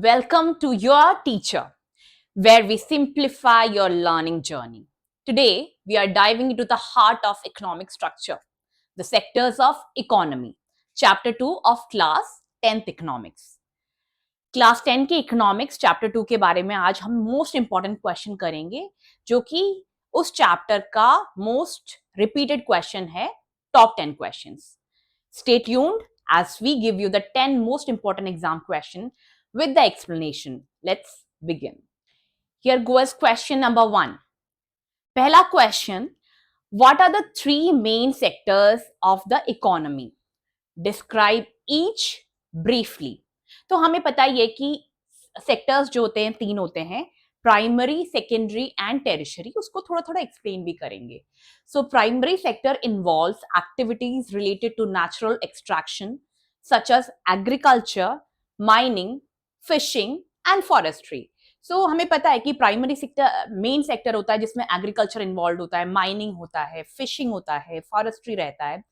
Welcome to Your Teacher, where we simplify your learning journey. Today, we are diving into the heart of economic structure, the sectors of economy, Chapter 2 of Class 10th Economics. Class 10 के economics chapter 2 के बारे में आज हम most important question करेंगे, जो कि उस चैप्टर का मोस्ट रिपीटेड क्वेश्चन है, top 10 questions. Stay tuned as we give you the 10 most important exam question with the explanation. Let's begin. Here goes question number 1. पहला question, what are the three main sectors of the economy? Describe each briefly. तो हमें पता ही है कि sectors जो होते हैं तीन होते हैं, प्राइमरी, सेकेंडरी एंड टेरिशरी. उसको थोड़ा थोड़ा एक्सप्लेन भी करेंगे. So primary sector involves activities related to natural extraction such as agriculture, mining, fishing and forestry. So हमें पता है कि प्राइमरी सेक्टर मेन सेक्टर होता है जिसमें एग्रीकल्चर इन्वॉल्व होता है, माइनिंग होता है, फिशिंग होता है, फॉरेस्ट्री रहता है.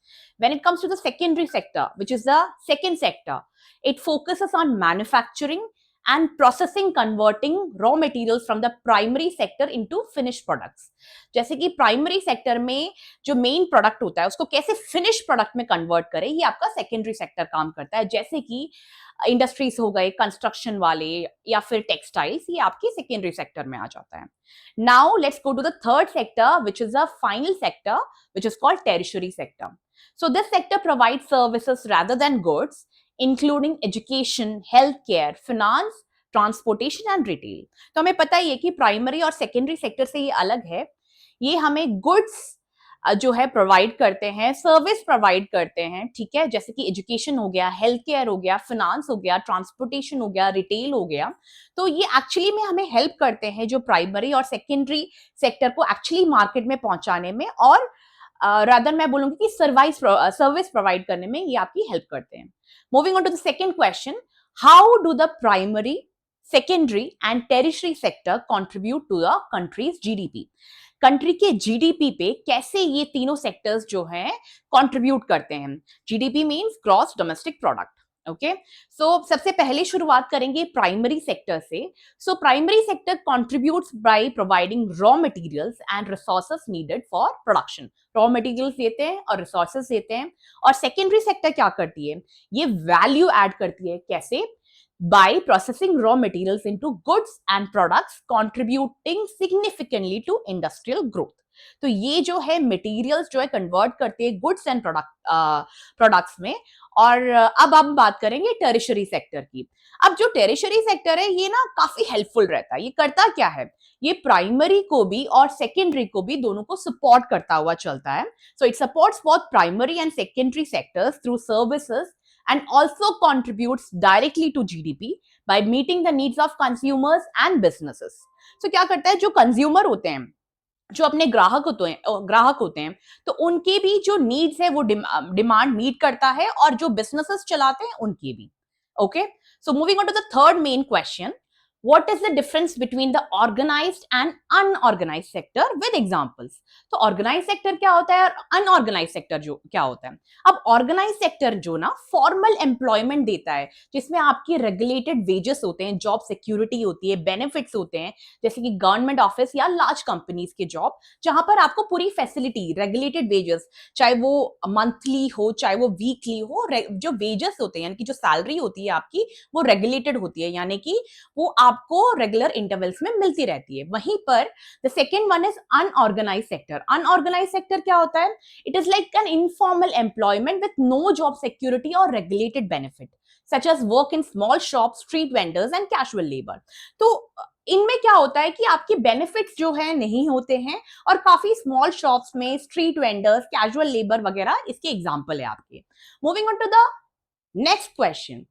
When it comes to the secondary sector, which is the second sector, it focuses on manufacturing and processing, converting raw materials from the primary sector into finished products. जैसे कि primary sector में जो main product होता है उसको कैसे finish product में convert करें, ये आपका सेकेंडरी सेक्टर काम करता है. जैसे कि इंडस्ट्रीज हो गए, कंस्ट्रक्शन वाले या फिर टेक्सटाइल्स, ये आपकी सेकेंडरी सेक्टर में आ जाता है. Now let's go to the third sector, which is a final sector, which is called tertiary sector. So this sector provides services rather than goods, including education, healthcare, finance, transportation and retail. तो हमें पता ही है कि primary और secondary sector से ये अलग है. ये हमें गुड्स जो है प्रोवाइड करते हैं, सर्विस प्रोवाइड करते हैं, ठीक है, जैसे कि एजुकेशन हो गया, हेल्थ केयर हो गया, फाइनेंस हो गया, ट्रांसपोर्टेशन हो गया, रिटेल हो गया. तो ये एक्चुअली में हमें हेल्प करते हैं जो प्राइमरी और सेकेंडरी सेक्टर को एक्चुअली मार्केट में पहुंचाने में, और रादर मैं बोलूंगी कि सर्विस प्रोवाइड करने में ये आपकी हेल्प करते हैं. Moving on to the second question, how do the primary, secondary and tertiary sector contribute to the country's GDP? Country के जीडीपी पे कैसे ये तीनों सेक्टर्स जो हैं कंट्रीब्यूट करते हैं? GDP means gross domestic product. Okay, so सबसे पहले शुरुआत करेंगे प्राइमरी सेक्टर से. So primary sector contributes by providing raw materials and resources needed for production. Raw materials देते हैं और रिसोर्सेस देते हैं. और सेकेंडरी सेक्टर क्या करती है? ये वैल्यू ऐड करती है. कैसे? by processing raw materials into goods and products, contributing significantly to industrial growth. तो ये जो है मटेरियल्स जो है कन्वर्ट करते हैं गुड्स एंड प्रोडक्ट्स में. और अब हम बात करेंगे टेरिशरी सेक्टर की. अब जो टेरिशरी सेक्टर है ये ना काफी हेल्पफुल रहता है. ये करता क्या है? ये प्राइमरी को भी और सेकेंडरी को भी दोनों को सपोर्ट करता हुआ चलता है. So it supports both primary and secondary sectors through services and also contributes directly to GDP by meeting the needs of consumers and businesses. So क्या करता है? जो कंज्यूमर होते हैं, जो अपने ग्राहक होते हैं, तो उनके भी जो नीड्स है वो डिमांड मीट करता है, और जो बिजनेसेस चलाते हैं उनके भी. Okay, so moving on to the third main question, what is the difference between the organized and unorganized sector with examples? तो organized sector क्या होता है और unorganized sector जो क्या होता है? अब organized sector जो ना formal employment देता है, जिसमें आपकी regulated wages होते हैं, job security होती है, benefits होते हैं, जैसे कि government office या large companies के job, जहां पर आपको पूरी facility, regulated wages, चाहे वो monthly हो चाहे वो weekly हो, जो wages होते हैं यानी कि जो salary होती है आपकी वो regulated होती है, यानी कि वो आपको रेगुलर इंटरवल्स में मिलती रहती है. वहीं पर the second one is unorganised sector. Unorganised sector क्या होता है? It is like an informal employment with no job security और regulated benefit such as work in small shop, street vendors and casual labour. तो इनमें क्या होता है कि आपके बेनिफिट्स जो है नहीं होते हैं, और काफी स्मॉल शॉप्स में स्ट्रीट वेंडर्स, कैजुअल लेबर वगैरह इसके एग्जांपल है आपके. Moving on to the next question,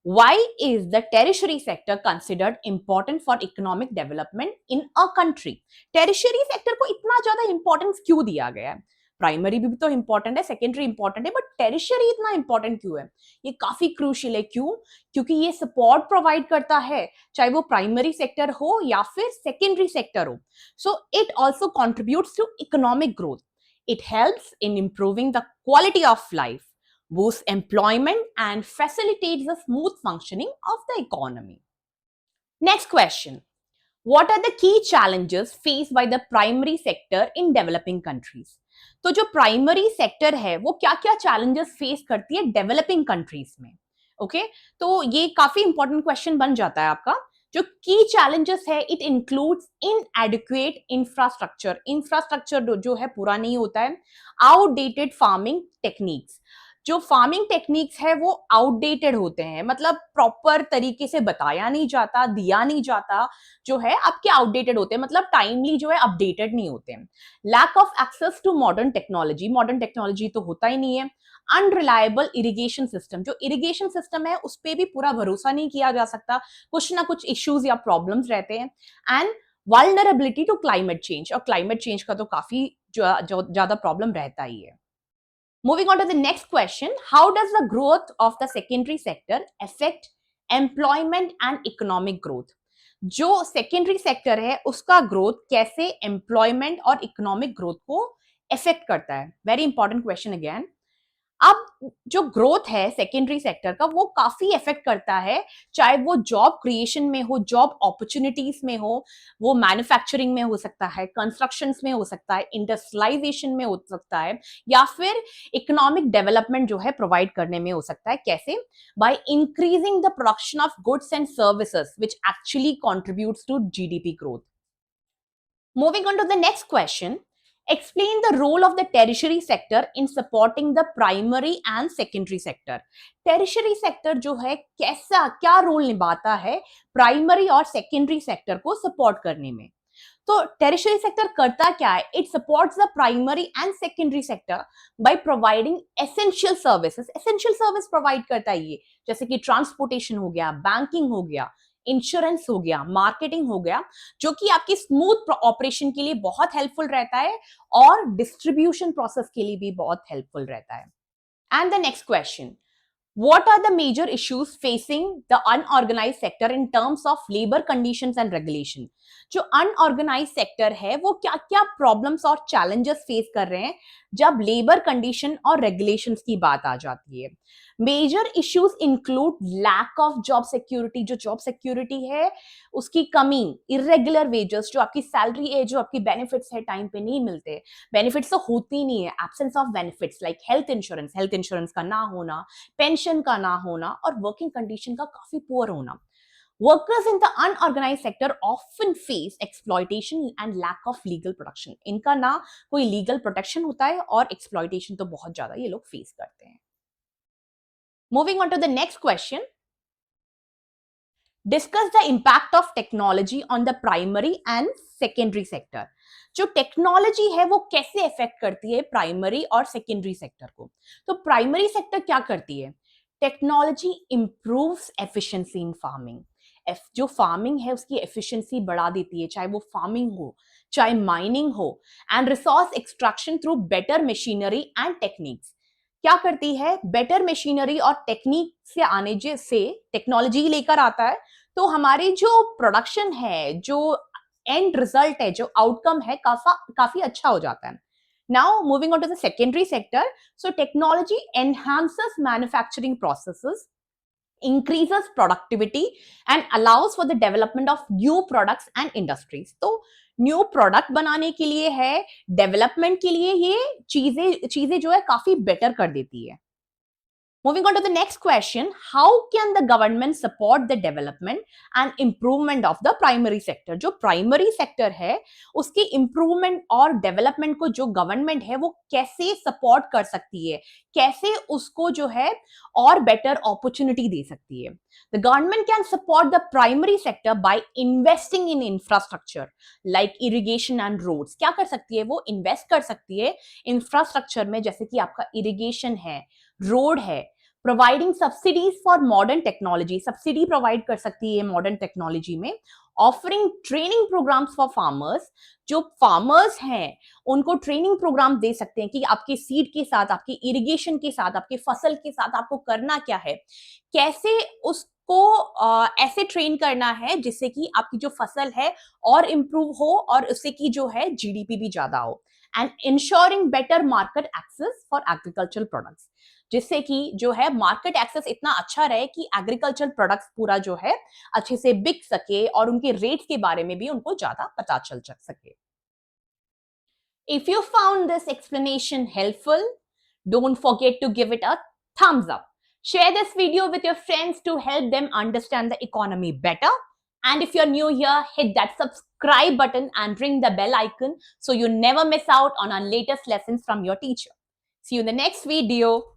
why is the tertiary sector considered important for economic development in a country? tertiary sector को इतना ज्यादा इंपॉर्टेंस क्यों दिया गया है? प्राइमरी भी तो इंपॉर्टेंट है, सेकेंडरी इंपॉर्टेंट है, बट टेरिशरी इतना इंपॉर्टेंट क्यों है? ये काफी क्रूशियल है. क्यों? क्योंकि ये सपोर्ट प्रोवाइड करता है, चाहे वो प्राइमरी सेक्टर हो या फिर सेकेंडरी सेक्टर हो. So it also contributes to economic growth. It helps in improving the quality of life, boosts employment and facilitates the smooth functioning of the economy. Next question. What are the key challenges faced by the primary sector in developing countries? तो जो primary sector है वो क्या क्या challenges face करती है developing countries में? Okay तो ये काफी इंपॉर्टेंट क्वेश्चन बन जाता है आपका. जो की चैलेंजेस है इट इंक्लूड्स इनएडिक्वेट इंफ्रास्ट्रक्चर. इंफ्रास्ट्रक्चर जो है पूरा नहीं होता है. Outdated farming techniques. जो फार्मिंग टेक्निक्स है वो आउटडेटेड होते हैं, मतलब प्रॉपर तरीके से बताया नहीं जाता, दिया नहीं जाता, जो है आपके आउटडेटेड होते हैं, मतलब टाइमली जो है अपडेटेड नहीं होते हैं. Lack of access to modern technology. Modern technology तो होता ही नहीं है. Unreliable irrigation system. जो इरिगेशन सिस्टम है उस पर भी पूरा भरोसा नहीं किया जा सकता, कुछ ना कुछ इश्यूज या प्रॉब्लम्स रहते हैं. And vulnerability to climate change. और क्लाइमेट चेंज का तो काफी ज्यादा प्रॉब्लम रहता ही है. Moving on to the next question, how does the growth of the secondary sector affect employment and economic growth? जो सेकेंडरी सेक्टर है उसका ग्रोथ कैसे एम्प्लॉयमेंट और इकोनॉमिक ग्रोथ को इफेक्ट करता है? Very important question again. अब जो ग्रोथ है सेकेंडरी सेक्टर का वो काफी इफेक्ट करता है, चाहे वो जॉब क्रिएशन में हो, जॉब अपॉर्चुनिटीज में हो, वो मैन्युफैक्चरिंग में हो सकता है, कंस्ट्रक्शंस में हो सकता है, इंडस्ट्रियलाइजेशन में हो सकता है, या फिर इकोनॉमिक डेवलपमेंट जो है प्रोवाइड करने में हो सकता है. कैसे? By increasing the production of goods and services which actually contributes to GDP growth. Moving on to the next question, explain the role of the tertiary sector in supporting the primary and secondary sector. Tertiary sector जो है कैसा क्या role निभाता है primary और secondary sector को support करने में? तो टेरिशरी सेक्टर करता क्या है? It supports the primary and secondary sector by providing essential services. Essential service provide करता है ये, जैसे कि ट्रांसपोर्टेशन हो गया, बैंकिंग हो गया, इंश्योरेंस हो गया, मार्केटिंग हो गया, जो कि आपकी स्मूथ ऑपरेशन के लिए बहुत हेल्पफुल रहता है और डिस्ट्रीब्यूशन प्रोसेस के लिए भी बहुत हेल्पफुल रहता है. And the next question, what are the major issues facing the unorganized sector in terms of labor conditions and regulation? जो unorganized sector है वो क्या क्या problems और challenges face कर रहे हैं जब labor condition और regulations की बात आ जाती है? Major issues include lack of job security. जो job security है उसकी कमी, irregular wages, जो आपकी salary है, जो आपकी benefits है टाइम पे नहीं मिलते, benefits तो होती नहीं है, absence of benefits like health insurance का ना होना, पेंशन का ना होना और वर्किंग कंडीशन का काफी पुअर होना. Workers in the unorganized sector often face exploitation and lack of legal protection. इनका ना कोई legal protection होता है और exploitation तो बहुत ज्यादा ये लोग face करते हैं. Moving on to the next question, discuss the impact of technology on the primary and secondary sector. जो टेक्नोलॉजी है वो कैसे अफेक्ट करती है प्राइमरी और सेकेंडरी सेक्टर को? तो प्राइमरी सेक्टर क्या करती है? टेक्नोलॉजी इंप्रूव्स एफिशिएंसी इन फार्मिंग. जो फार्मिंग है उसकी एफिशिएंसी बढ़ा देती है, चाहे वो फार्मिंग हो, चाहे माइनिंग हो, and resource extraction through better machinery and techniques. क्या करती है? बेटर मशीनरी और टेक्निक से आने से टेक्नोलॉजी लेकर आता है, तो हमारी जो प्रोडक्शन है, जो एंड रिजल्ट है, जो आउटकम है, काफी अच्छा हो जाता है. Now, moving on to the secondary sector. So, technology enhances manufacturing processes, increases productivity, and allows for the development of new products and industries. तो न्यू प्रोडक्ट बनाने के लिए है, डेवलपमेंट के लिए ये चीजें जो है काफी बेटर कर देती है. Moving on to the next question, how can the government support the development and improvement of the primary sector? जो primary sector है उसकी improvement और development को जो government है वो कैसे support कर सकती है, कैसे उसको जो है और better opportunity दे सकती है? The government can support the primary sector by investing in infrastructure like irrigation and roads. क्या कर सकती है वो? invest कर सकती है infrastructure में, जैसे कि आपका irrigation है, रोड है. Providing subsidies for modern technology, subsidy provide कर सकती है मॉडर्न टेक्नोलॉजी में. Offering training programmes for farmers. जो फार्मर्स हैं उनको ट्रेनिंग प्रोग्राम दे सकते हैं कि आपके सीड के साथ, आपके इरिगेशन के साथ, आपके फसल के साथ आपको करना क्या है, कैसे उसको ऐसे ट्रेन करना है जिससे कि आपकी जो फसल है और इंप्रूव हो और उससे की जो है जीडीपी भी ज्यादा हो. and ensuring better market access for agricultural products, जिससे कि जो है मार्केट एक्सेस इतना अच्छा रहे कि एग्रीकल्चरल प्रोडक्ट्स पूरा जो है अच्छे से बिक सके और उनके रेट के बारे में भी उनको ज्यादा पता चल सके. If you found this explanation helpful, don't forget to give it a thumbs up. Share this video with your friends to help them understand the economy better. And if you're new here, hit that subscribe button and ring the bell icon so you never miss out on our latest lessons from your teacher. See you in the next video.